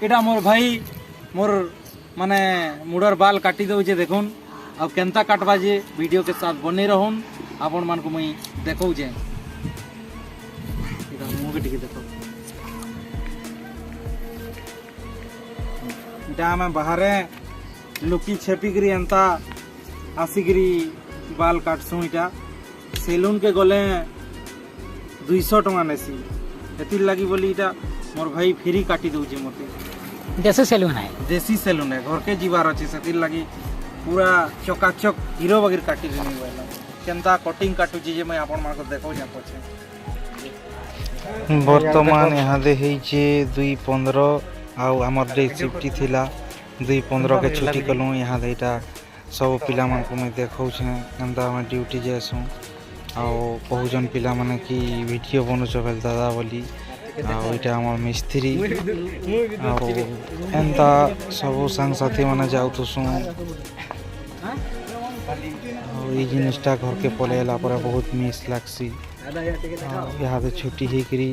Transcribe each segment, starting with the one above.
इटा मोर भाई मोर माने मुडर बाल काटी दौचे देखुन आ केन्ता काटबा जे वीडियो के साथ बने रहून आपण मान को मुई देखौचे इटा मुके टिके देखो इटा हमें बाहरे लुकी छेपिकरी एंता आसिकरी बाल काटसु इटा सेलून के गले 200 टका नेसी एतिर लगी बोली इटा मोर भाई फ्री काटी दउचे मते देसी सैलून है घर के जीवार अच्छे से लगी पूरा चकाचक हीरो वगैरह काटी देनी बोला केनता कटिंग काटुची जे मैं आपन मान को देखौ जा पछे वर्तमान यहाँ दे हेचे 2:15 आ हमर डे शिफ्ट थिला 2:15 के छुट्टी कलु यहाँ देटा सब पिला मान को मैं देखौ छे केनता हम ड्यूटी जेसु आ बहुजन पिला माने की वीडियो बनउछ बेल दादा बोली आईटा आम मिस्त्री एंता सब सांग साथी मैंने जाऊसु जिनटा घर के पलैला बहुत मिस लग्सी यहाँ छुट्टी होकरी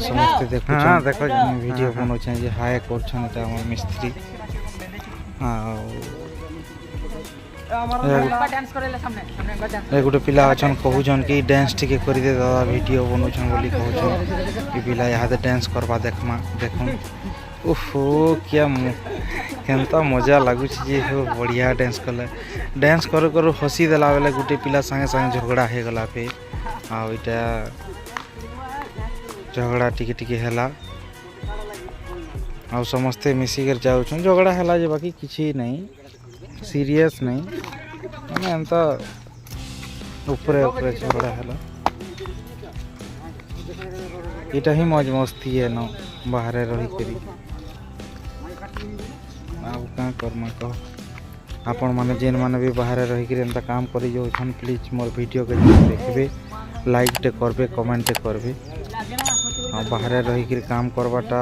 समस्ते देख वीडियो बनाऊे हाय कर मिस्त्री गोटे पिला अच्छा कहून कि डांस टिके करदे दादा वीडियो बनाऊन बोली कहून कि पिला यहाँ डांस करवा देखमा देखुन ओहो क्या केनता मजा लगुच जे हो बढ़िया डांस कले डांस करू करू हसी देला बेले गोटे पिला संगे संगे झगड़ा हो गला पे आईटा झगड़ा टिके टिके हैला आ समस्ते मिसिकर जाऊँ झगड़ा हैला जे बाकी किसी नहीं सीरियस नहीं मैंने एंता ऊपरे ऊपरे झगड़ा हैला इटा ही मौज मस्ती है न बाहर रही करी आउ क्या करमा कह आपण माने जेन माने भी बाहर रही करी एंता काम करी जो छन प्लीज मोर वीडियो के देखबे लाइक टे करबे कमेंट टे करबे आ बाहर रही करी काम करबाटा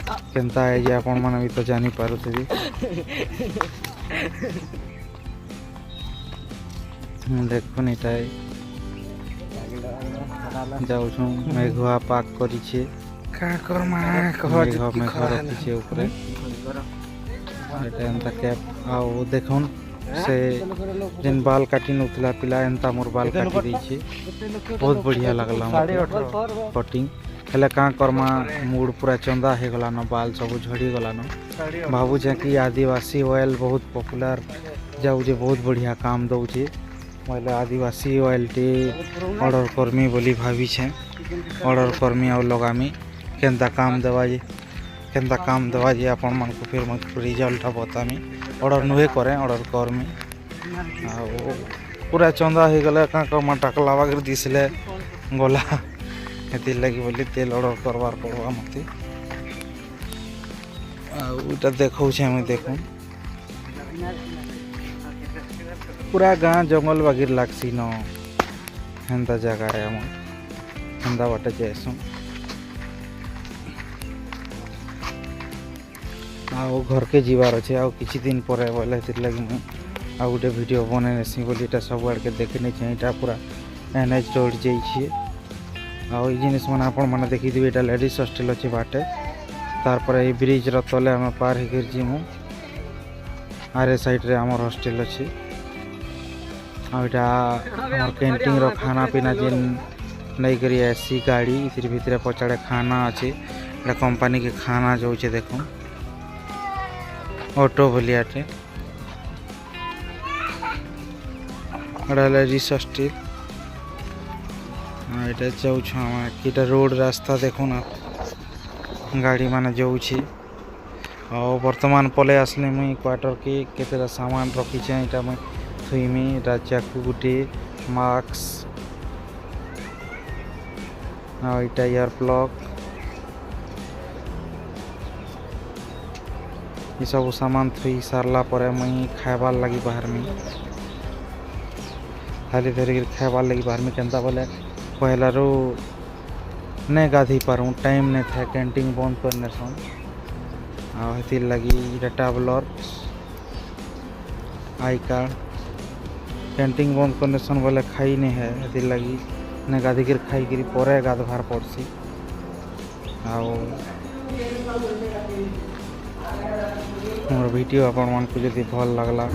केनता है जे आपण माने भी तो जानी पारुथबे देखुन इटा जाऊँ मेघुआ पाक करिछे का करमा मेघ रखिछे ऊपर एटा एंता कैप आ देखुन से जेन बाल काटी नउतला पिला एंता मोर बाल काटी दीछे बहुत बढ़िया लगला कटिंग हेले का करमा मूड पूरा चंदा हो गला न बाल सब झड़ी गला न भावु जे कि आदिवासी ऑयल बहुत पॉपुलर जाऊ जे बहुत बढ़िया काम दउचे मैले आदिवासी ऑयल टे ऑर्डर करमी बोली भाभी छे ऑर्डर करमी और लगामी केनता काम देवा जे अपन मन को फिर मन रिजल्ट बतामी ऑर्डर नुहे करे ऑर्डर करमी पूरा चंदा हो गले का कमा टाकला वगैरह दिसले गला एति लगी बोली तेल ऑर्डर करवार पड़वा मते उटा देखौ छे हम देखू पूरा गाँ जंगल वगैरह लागसी न हेन्ता जगह है हम हेन्ता बाटे जाएसु आओ घर के जीवार अच्छे आओ किसी दिन पर बोले लगी मुझे आ गोटे वीडियो बने नेसी बोली सब आड़ के देखे नहीं चाहिए पूरा एनएच रोड जाइए आउ जिनिस मैंने आपण मैंने देखी ये लेडीज हॉस्टल अच्छे बाटे तार ये ब्रिज तले आम पार होकर जीमु आरे साइड रे आमर हॉस्टल अच्छे आईटा कैंटीन रो खाना पीना जेन नहीं करी एसी गाड़ी इसी भितर पचाड़े खाना अच्छे कंपनी के खाना जो देखो ऑटो भलियाटे लेडीज हॉस्टल এটা যাଉଛୁ ଆମେ ଏଟା ରୋड ରାସ୍ତା ଦେଖୁନ ଗାଡ଼ି ମାନେ ଯାଉଛି ଆଉ ବର୍ତ୍ତମାନ ପଳେଇ ଆସିଲେ ମୁଇଁ କ୍ୱାର୍ଟର के କେତେଟା ସାମାନ ରଖିଛେ ଏଟା ମୁଇଁ ଥୁଇମି ରାଜାକୁ ଗୁଟେ ମାସ୍କ ଆଉ ଏଟା ଇୟର ପ୍ଲଗ ये सब सामान थुई सारला पर मुई खाइबार लगी बाहर में खाली धरिक खाइबार लगी बाहर में केनता बोले पहला रो नहीं गाधी पारूँ टाइम नहीं था कैंटीन बंद करने सन आती लगी ट्रैवलर आई कार्ड कैंटीन बंद करने सन बोले खाई नहीं है ये लगी नहीं गाधी कर खाई कर पर गाधवार पड़सी मोर वीडियो आपण मन को जदि भल लगला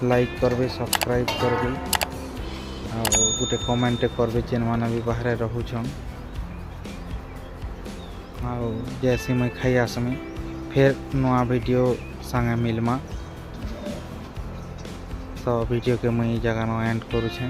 लाइक करबे सब्सक्राइब करबे आ गोटे कमेंट करबे जेन माने भी बाहर रहूछन आ जैसे मैं खाई आसमी फिर नया वीडियो संगे मिलमा तो वीडियो के मुई जगह एंड करूछे।